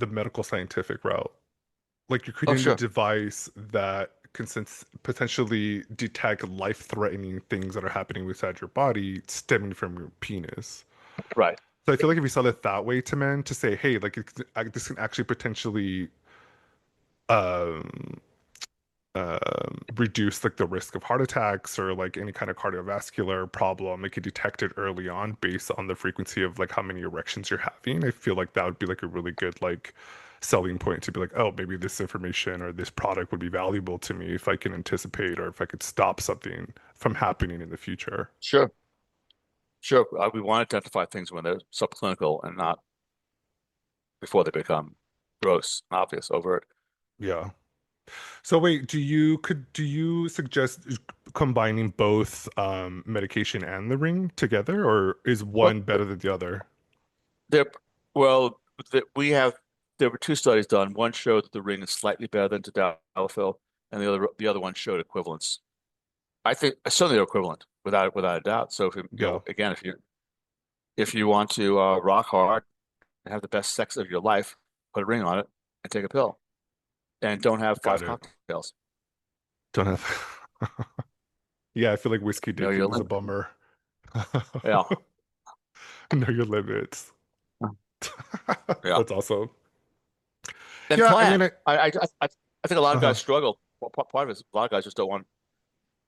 medical scientific route. Like you're oh, creating a sure, device that can potentially detect life-threatening things that are happening inside your body stemming from your penis. right, So I feel like if you sell it that way to men to say, hey, like this can actually potentially um reduce like the risk of heart attacks or like any kind of cardiovascular problem. It could detect it early on based on the frequency of like how many erections you're having. I feel like that would be like a really good like selling point to be like, oh, maybe this information or this product would be valuable to me if I can anticipate or if I could stop something from happening in the future. sure, sure. We want to identify things when they're subclinical and not before they become gross, obvious, overt. Yeah. So wait, do you suggest combining both medication and the ring together, or is Well, one better than the other? there, well, we have there were two studies done. One showed that the ring is slightly better than tadalafil, and the other one showed equivalence. I think certainly they're equivalent without a doubt. So if Yeah. again, if you want to rock hard and have the best sex of your life, put a ring on it and take a pill. and don't have Got five it. cocktails. Don't have. Yeah, I feel like whiskey Know dick. It your was a limit. bummer. Yeah, Know your limits. yeah. That's awesome. And Yeah, I plan. mean, I think a lot of uh-huh. guys struggle. Well, part of it is a lot of guys just don't want.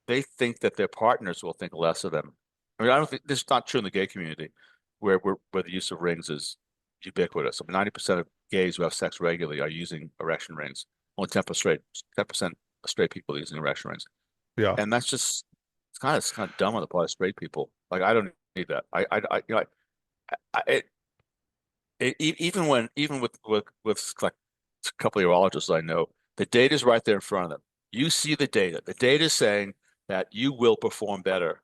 They think that their partners will think less of them. I mean, I don't think this is not true in the gay community, where the use of rings is ubiquitous. I mean, 90% of gays who have sex regularly are using erection rings. Only 10% of straight people are using erection rings, Yeah, and that's just it's kind of dumb on the part of straight people. Like, I don't need that. Even with like a couple of urologists I know, the data is right there in front of them. You see the data. The data is saying that you will perform better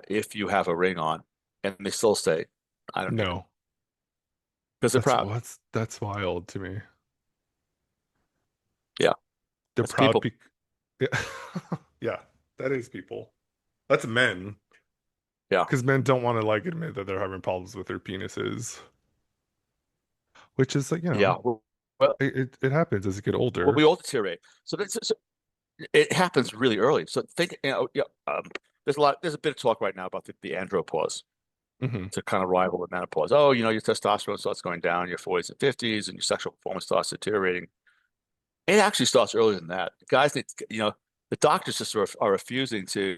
if you have a ring on, and they still say, "I don't need it," no, because they're proud. that's wild to me. Yeah, They're that's proud people. be yeah. Yeah, that is people. That's men. Yeah, Because men don't want to like admit that they're having problems with their penises, which is like, yeah. Well, it happens as you get older. we all deteriorate. So it happens really early. So think, yeah. There's a bit of talk right now about the andropause Hmm. to kind of rival the menopause. Oh, your testosterone starts going down in your 40s and 50s, and your sexual performance starts deteriorating. It actually starts earlier than that. Guys need, the doctors just are refusing to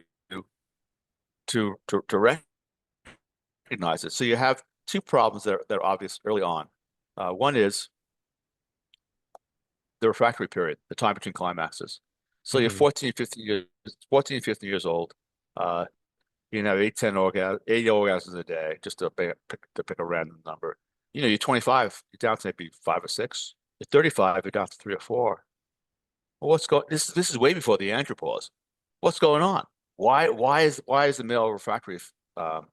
recognize it. So you have two problems that are obvious early on. One is the refractory period, the time between climaxes. So you're Hmm. 14, 15 years old. Uh, you know, 8 orgasms a day, just to pick a random number. You're 25, you're down to maybe five or six. You're 35, you're down to three or four. Well, this is way before the andropause. What's going on? Why is the male refractory um,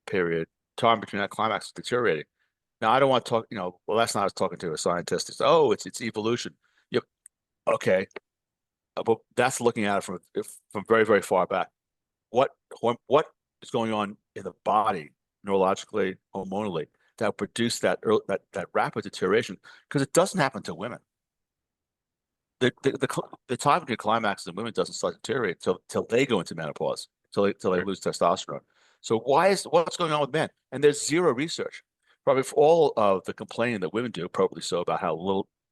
period time between that climax deteriorating? Now, I don't want to talk. Well, last night I was talking to a scientist. He said, "Oh, it's evolution." Yep. Okay, but that's looking at it from very very far back. What what is going on in the body neurologically, hormonally that produce that rapid deterioration? Because it doesn't happen to women. The time between climax in women doesn't start to deteriorate till they go into menopause, till they Right. lose testosterone. So what's going on with men? And there's zero research. Probably for all of the complaining that women do, appropriately so, about how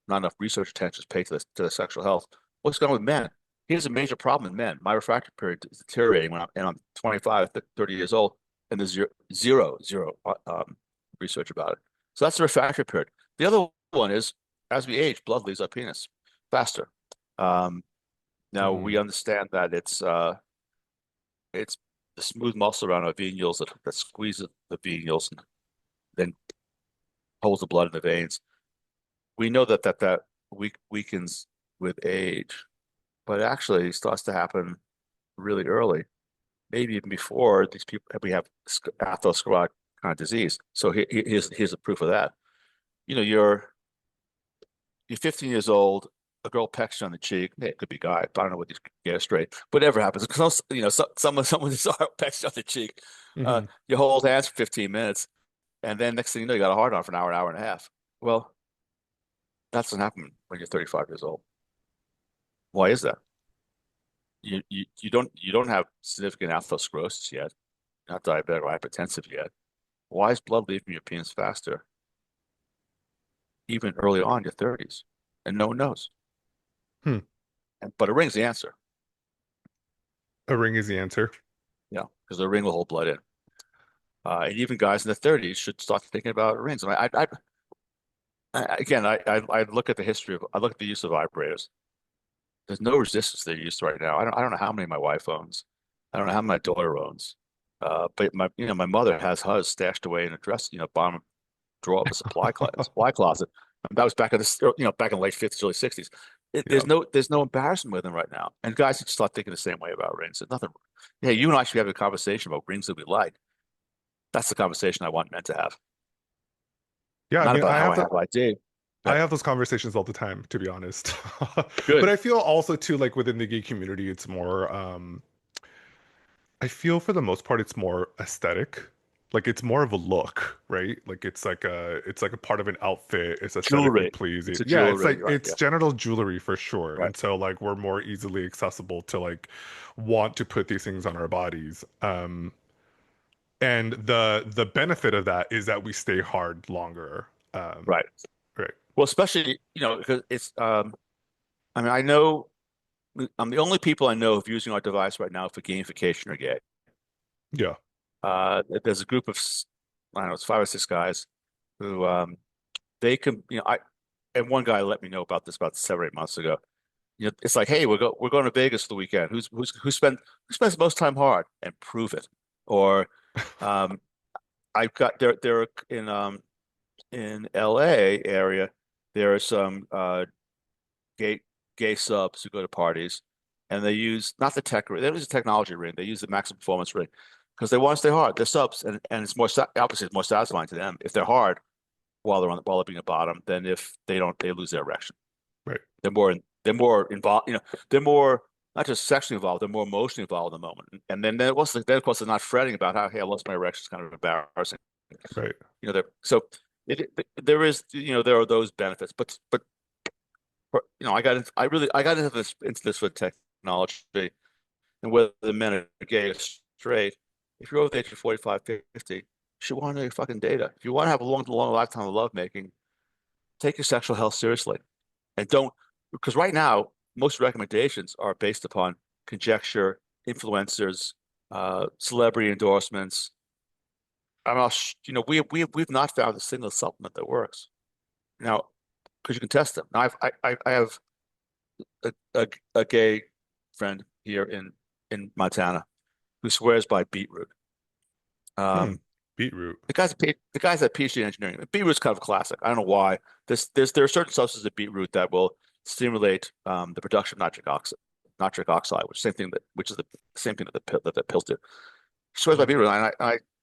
not enough research attention is paid to the sexual health. What's going on with men? Here's a major problem in men. My refractory period is deteriorating when I'm 25, 30 years old, and there's zero research about it. So that's the refractory period. The other one is, as we age, blood leaves our penis faster. Um, Now Hmm. we understand that it's the smooth muscle around our venules that squeezes the venules and then holds the blood in the veins. We know that weakens with age, but it actually starts to happen really early, maybe even before these people we have atherosclerotic kind of disease. So here's the proof of that. You know, you're 15 years old. A girl pecks you on the cheek. Hey, it could be a guy. I don't know what these get it straight. Whatever happens, because someone just pecks you on the cheek. Hmm. You hold hands for 15 minutes, and then next thing you know, you got a hard on for an hour and a half. Well, that doesn't happen when you're 35 years old. Why is that? You don't have significant atherosclerosis yet, not diabetic or hypertensive yet. Why is blood leaving your penis faster, even early on in your 30s? And no one knows. Hmm. But a ring's the answer. A ring is the answer. Yeah, because the ring will hold blood in. And even guys in their 30s should start thinking about rings. Again, I look at I look at the use of vibrators. There's no resistance they're used right now. I don't know how many my wife owns. I don't know how many my daughter owns. But my mother has hers stashed away in a dress, bottom drawer of a supply closet. And that was back in the late 50s, early 60s. Yeah. There's no embarrassment with them right now. And guys should start thinking the same way about rings. There's nothing. Yeah, you and I should have a conversation about rings that we like. That's the conversation I want men to have. Yeah, I Not mean, about how I have ID, I but have those conversations all the time, to be honest. But good. I feel also too like within the gay community, it's more I feel for the most part it's more aesthetic. Like it's more of a look, right? Like it's like a part of an outfit. It's aesthetically Jewelry. pleasing. It's a Yeah, it's jewelry, like right? it's Yeah, genital jewelry for sure. right, And so like we're more easily accessible to like want to put these things on our bodies. And the benefit of that is that we stay hard longer. right. Right. Well, especially, because it's, I mean, I know I'm the only people I know who've using our device right now for gamification are gay. Yeah. There's a group of, I don't know, it's 5 or 6 guys who, they can, and one guy let me know about this about 7 or 8 months ago. It's like, hey, we're going to Vegas for the weekend. Who spends most time hard and prove it. Or, um, I've got there in LA area, there are some gay gay subs who go to parties, and they use not the tech ring, they use the technology ring, they use the maximum performance ring because they want to stay hard. They're subs, and obviously it's more satisfying to them if they're hard while they're being a bottom than if they lose their erection. Right. They're more involved, they're more not just sexually involved, they're more emotionally involved in the moment. And then of course they're not fretting about how, hey, I lost my erection. It's kind of embarrassing. Right. So there is, there are those benefits, but I got into this with technology and whether the men are gay or straight. If you're over the age of 45, 50, you should want to know your fucking data. If you want to have a long lifetime of lovemaking, take your sexual health seriously and don't, because right now most recommendations are based upon conjecture, influencers, celebrity endorsements. I mean, we've not found a single supplement that works now because you can test them. Now I have a gay friend here in Montana who swears by beetroot. Hmm. Um, Beetroot. the guy's at PhD in engineering. Beetroot's kind of classic. I don't know why. There are certain substances of beetroot that will stimulate the production of nitric oxide, which is the same thing that the pills do. He swears by Hmm. beetroot, and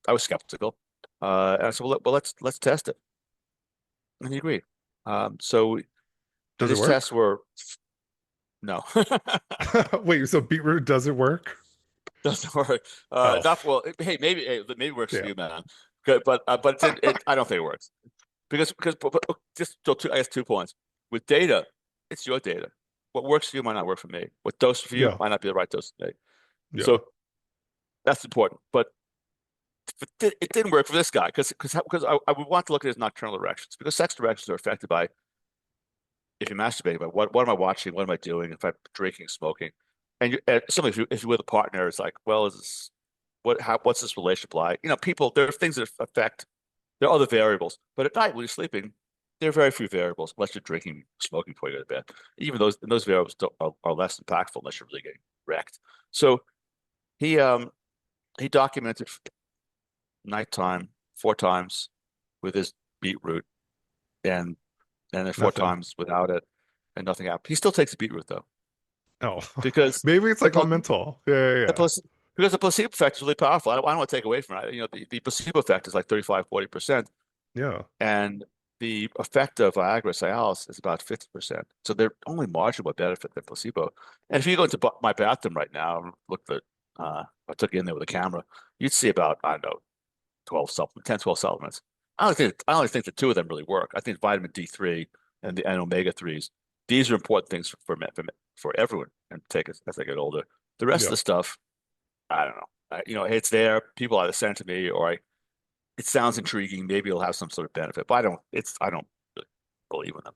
I was skeptical. And I said, well, let's test it, and he agreed. So Does it his work? tests were no. Wait, so beetroot doesn't work? Doesn't work. Oh, Not well. Maybe it works for damn. you, man. Good, but I don't think it works but just so I guess 2 points with data. It's your data. What works for you might not work for me. What dose for you Yeah. might not be the right dose for me. Yeah. So that's important. But it didn't work for this guy because I would want to look at his nocturnal erections because sex erections are affected by if you're masturbating, by what am I watching? What am I doing? If I'm drinking, smoking, and similarly, if you're with a partner, it's like, well, is this what's this relationship like? People, there are things that affect. There are other variables, but at night when you're sleeping, there are very few variables unless you're drinking, smoking before you go to bed. Even those variables are less impactful unless you're really getting wrecked. So he um he documented nighttime 4 times with his beetroot and then four Nothing. times without it, and nothing happened. He still takes the beetroot though Oh, because maybe it's the like all pl- mental. Yeah, yeah, the yeah. place because the placebo effect is really powerful. I don't want to take away from it. The placebo effect is like 35, 40%. Yeah. And the effect of Viagra Cialis is about 50%. So they're only marginal benefit than placebo. And if you go into my bathroom right now and look at, I took you in there with a camera, you'd see about, I don't know, 12 supplements, 10, 12 supplements. I only think the two of them really work. I think vitamin D3 and omega 3s, these are important things for everyone and take as they get older. The rest of Yeah. the stuff, I don't know. It's there. People either send it to me or it sounds intriguing. Maybe it'll have some sort of benefit, but I don't really believe in them.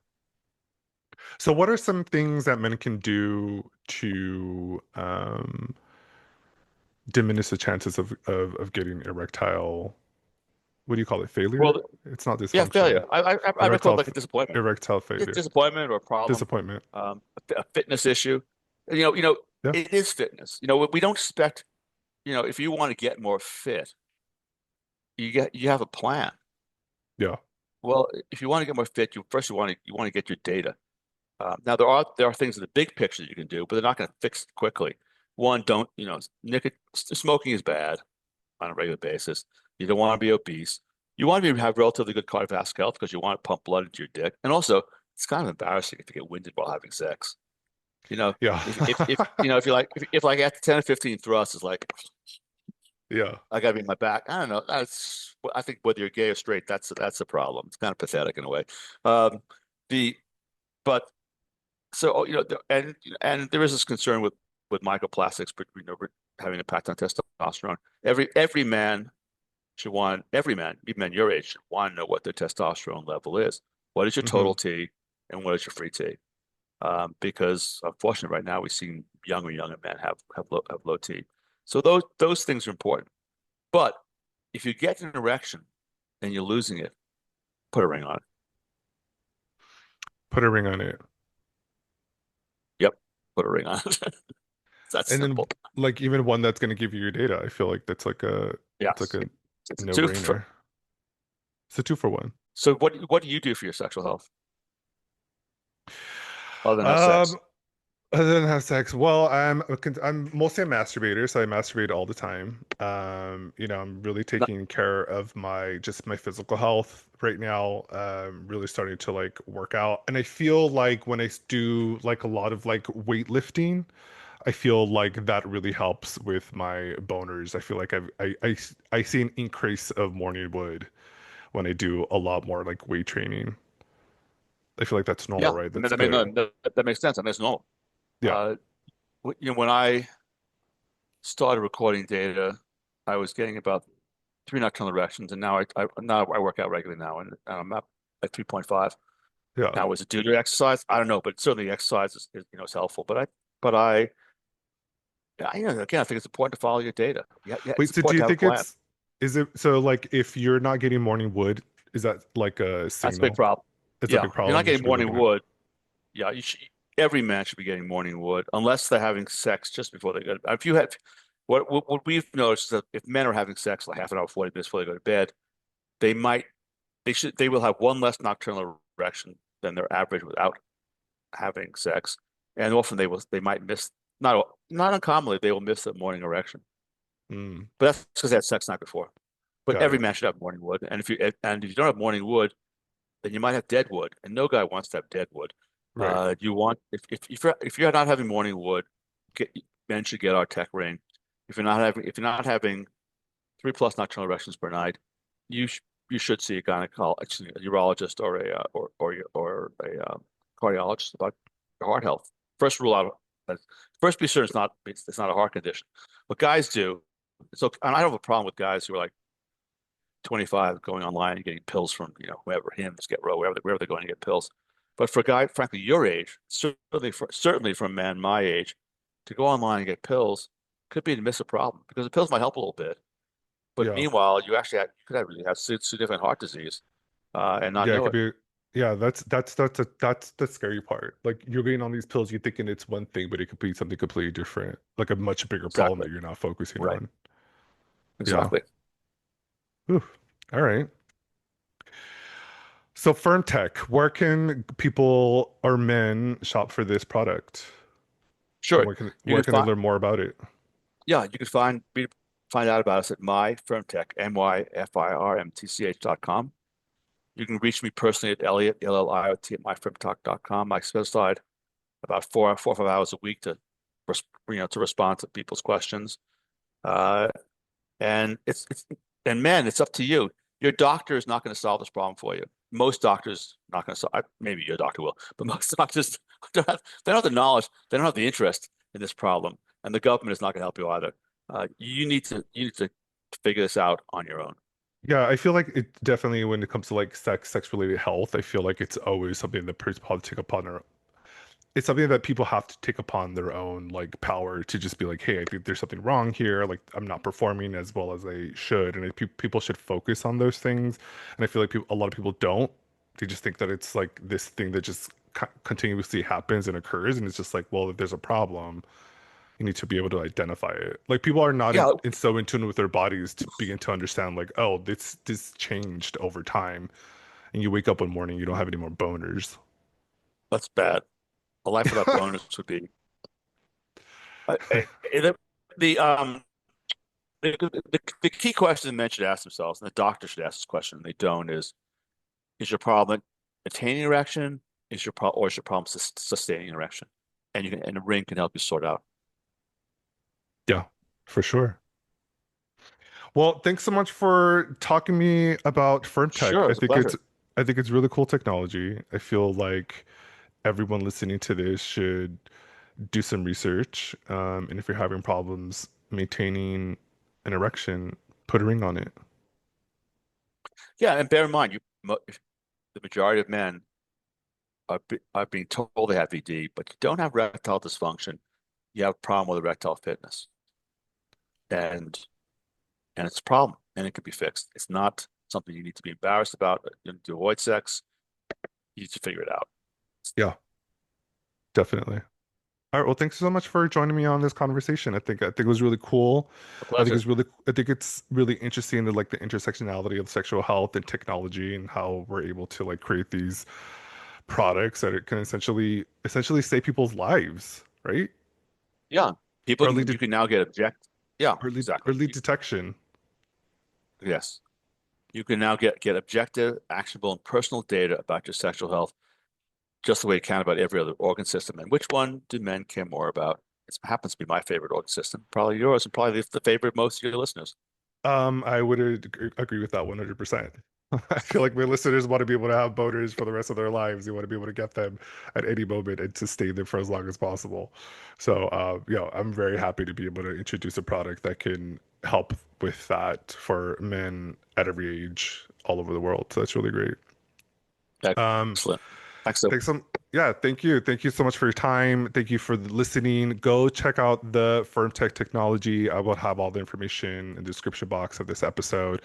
So what are some things that men can do to diminish the chances of getting erectile, what do you call it? Failure? Well, It's not yeah, dysfunction. failure. I call it Erectile like a disappointment, erectile failure. disappointment or a problem, Disappointment. a fitness issue. Yeah. It is fitness. We don't expect. If you want to get more fit, you have a plan. Yeah. Well, if you want to get more fit, you want to get your data. Now there are things in the big picture that you can do, but they're not going to fix it quickly. One, don't smoking is bad on a regular basis. You don't want to be obese. You want to have relatively good cardiovascular health because you want to pump blood into your dick. And also, it's kind of embarrassing if you get winded while having sex. You know, Yeah. if you like if like after 10 or 15 thrusts is like Yeah. I got to be in my back. I don't know. I think whether you're gay or straight, that's a problem. It's kind of pathetic in a way. Um, the but so and there is this concern with microplastics, but having an impact on testosterone. Every man should want every man, even men your age, should want to know what their testosterone level is. What is your total Hmm. T, and what is your free T? Because unfortunately, right now we see younger men have low T. So those things are important. But if you get an erection and you're losing it, put a ring on it. Put a ring on it. Yep, put a ring on it. It's that And then simple. like even one that's gonna give you your data. I feel like that's like it's like Yes, a it's a two. no-brainer. It's a two for one. So what do you do for your sexual health other than have sex? Um, Other than have sex, well, I'm mostly a masturbator, so I masturbate all the time. I'm really No, taking care of my physical health right now. Really starting to like work out, and I feel like when I do like a lot of like weightlifting, I feel like that really helps with my boners. I feel like I see an increase of morning wood when I do a lot more like weight training. I feel like that's normal, yeah, right? I That's mean, no, good. that makes sense. I mean, it's normal. Yeah, Uh, when I started recording data, I was getting about three nocturnal erections, and now I work out regularly now, and I'm up at 3.5. yeah. Now, was it due to exercise? I don't know, but certainly exercise is helpful. But again, I think it's important to follow your data. Yeah, it's Wait, so do important you to have a think plan. is it so like if you're not getting morning wood, is that like a That's a big signal? problem. It's a Yeah, big if you're not problem. You getting should be morning looking at. wood, yeah, every man should be getting morning wood, unless they're having sex just before they go. If you have, what we've noticed is that if men are having sex like half an hour, 40 minutes before they go to bed, they might, they will have one less nocturnal erection than their average without having sex, and often they might miss, not uncommonly they will miss a morning erection, Mm, but that's because they had sex the night before. But got every it. man should have morning wood, and if you don't have morning wood, then you might have dead wood, and no guy wants to have dead wood. Right. You want if you're not having morning wood, men should get our TechRing. If you're not having 3+ nocturnal erections per night, you sh you should see a excuse me, a urologist or a cardiologist about your heart health. First rule out. First, be sure it's not a heart condition. What guys do, so and I don't have a problem with guys who are like 25 going online and getting pills from whoever, Hims, Get Row, wherever they're going to get pills. But for a guy, frankly, your age, certainly for a man my age, to go online and get pills could be to miss a problem because the pills might help a little bit. But Yeah. meanwhile, you could have really have significant heart disease and not Yeah, it know could it. be. Yeah, that's the scary part. Like you're getting on these pills, you're thinking it's one thing, but it could be something completely different, like a much bigger problem Exactly. that you're not focusing Right. on. Yeah. Exactly. Ooh. All right. So FirmTech, where can people or men shop for this product? And Sure. You where can can they find, learn more about it? yeah, you can find out about us at MyFirmTech, MyFirmTech.com. You can reach me personally at Elliot, Elliot at myfirmtalk.com. I set aside about 4 or 5 hours a week to respond to people's questions. Uh, and man, it's up to you. Your doctor is not going to solve this problem for you. Most doctors not going to solve. Maybe your doctor will, but most doctors they don't have the knowledge. They don't have the interest in this problem, and the government is not going to help you either. You need to figure this out on your own. Yeah, I feel like it definitely when it comes to like sex related health, I feel like it's always something that people have to take upon their it's something that people have to take upon their own like power to just be like, hey, I think there's something wrong here. Like I'm not performing as well as I should, and people should focus on those things. And I feel like a lot of people don't. They just think that it's like this thing that just continuously happens and occurs, and it's just like, well, if there's a problem, you need to be able to identify it. Like people are not Yeah, so in tune with their bodies to begin to understand, like, oh, this changed over time, and you wake up one morning, you don't have any more boners. that's bad. A life without bonus would be uh, uh, the the um the key question men should ask themselves, and the doctor should ask this question, and they don't, is your problem attaining erection? Is your problem sustaining erection? And a ring can help you sort out. Yeah, for sure. Well, thanks so much for talking to me about FirmTech. Sure, it's a pleasure. I think it's really cool technology. I feel like everyone listening to this should do some research. And if you're having problems maintaining an erection, put a ring on it. Yeah, and bear in mind, the majority of men are being told they have VD, but you don't have erectile dysfunction. You have a problem with erectile fitness, and and it's a problem, and it can be fixed. It's not something you need to be embarrassed about to avoid sex. You need to figure it out. Yeah, definitely. All right. Well, thanks so much for joining me on this conversation. I think it was really cool. A pleasure. I think it's really interesting to like the intersectionality of sexual health and technology and how we're able to like create these products that it can essentially save people's lives, right? Yeah, people Early can de you can now get object. Yeah, exactly. early detection. Yes, you can now get objective, actionable, and personal data about your sexual health, just the way you can about every other organ system. And which one do men care more about? It happens to be my favorite organ system, probably yours, and probably the favorite of most of your listeners. I would agree with that 100%. I feel like my listeners want to be able to have boners for the rest of their lives. They want to be able to get them at any moment and to stay there for as long as possible. So, I'm very happy to be able to introduce a product that can help with that for men at every age all over the world. So that's really great. Um, Excellent. Thanks so. Thanks some yeah, thank you. Thank you so much for your time. Thank you for listening. Go check out the FirmTech technology. I will have all the information in the description box of this episode.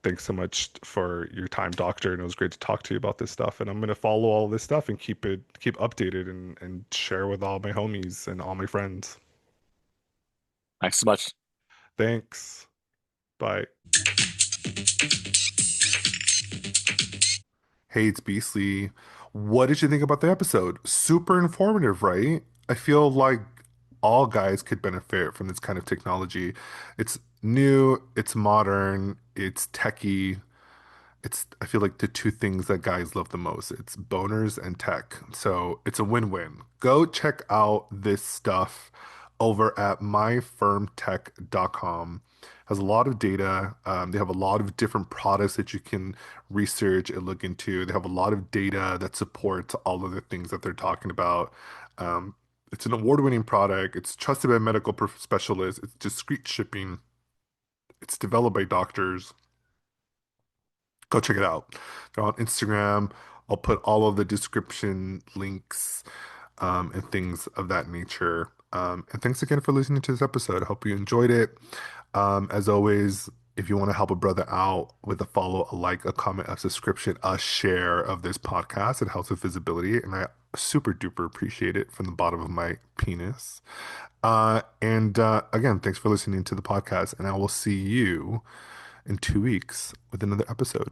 Thanks so much for your time, doctor. And it was great to talk to you about this stuff. And I'm gonna follow all this stuff and keep updated and share with all my homies and all my friends. Thanks so much. Thanks. Bye. Hey, it's Beastly. What did you think about the episode? Super informative, right? I feel like all guys could benefit from this kind of technology. It's new, it's modern, it's techy, I feel like the two things that guys love the most. It's boners and tech. So it's a win-win. Go check out this stuff over at myfirmtech.com. Has a lot of data. They have a lot of different products that you can research and look into. They have a lot of data that supports all of the things that they're talking about. Um, it's an award-winning product. It's trusted by medical specialists. It's discreet shipping. It's developed by doctors. Go check it out. They're on Instagram. I'll put all of the description links and things of that nature. And thanks again for listening to this episode. I hope you enjoyed it. As always, if you want to help a brother out with a follow, a like, a comment, a subscription, a share of this podcast, it helps with visibility. And I super duper appreciate it from the bottom of my penis. And again, thanks for listening to the podcast. And I will see you in 2 weeks with another episode.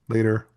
Later.